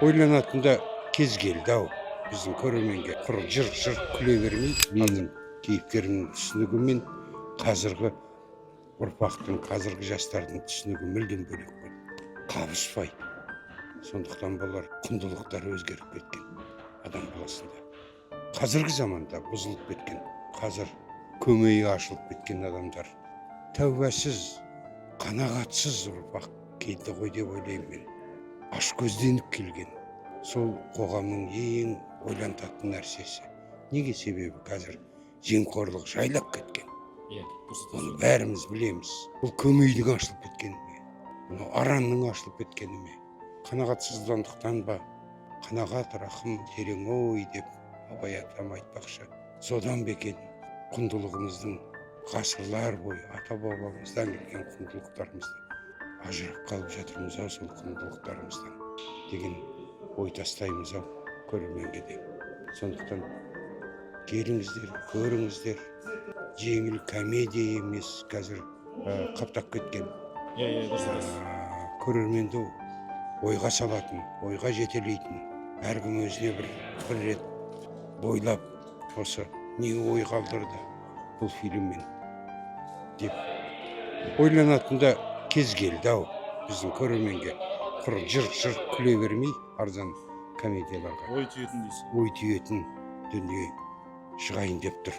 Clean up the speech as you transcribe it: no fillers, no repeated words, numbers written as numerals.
ойланатында кез келді ау біздің көрерменге. Құр жырқ күле бермей, менің кейіпкерімнің түсінігі мен қазіргі ұрпақтың, қазіргі жастардың түсінігі мүлдем бөлек болды. Қабыспай. Сондықтан болар құндылықтары өзгеріп кеткен адам баласында. Қазіргі заманда бұзылып кеткен, қазір көмейі ашылып кеткен адамдар. Тәубасыз, қанағатсыз ұрпақ келді ғой деп ойлаймын мен. Ашкөзденіп келген. Сол қоғамның ең ойлантатын нәрсесі. Неге? Себебі қазір жемқорлық жайлап кеткен. Оны бәріміз білеміз. Бұл көмейдің ашылып кеткені ме? Бұл аранның ашылып кеткені ме? Қанағатсыздандықтан ба? Қанағат, рахым, терең ой деп Абай атам айтпақшы. Содан бекен құндылығымыздың ғасырлар бойы ата-бабамыздан келген құндылықтарымызды ажырап қалып жатырмыз ау, сол құндылықтарымыздан деген ой тастаймыз ау көрерменге де. Сондықтан келіңіздер, көріңіздер. Жеңіл комедия емес, қазір қаптап кеткен. Көрерменді ойға салатын, ойға жетелейтін, әркім өзіне бір рет бойлап, осы не ой қалдырды бұл фильммен деп ойланатында кез келді ау біздің көрерменге. Құр жырқ күле бермей, арзан комедияларға ой түйетін дейсіз. ой түйетін дүние шығайын деп тұр.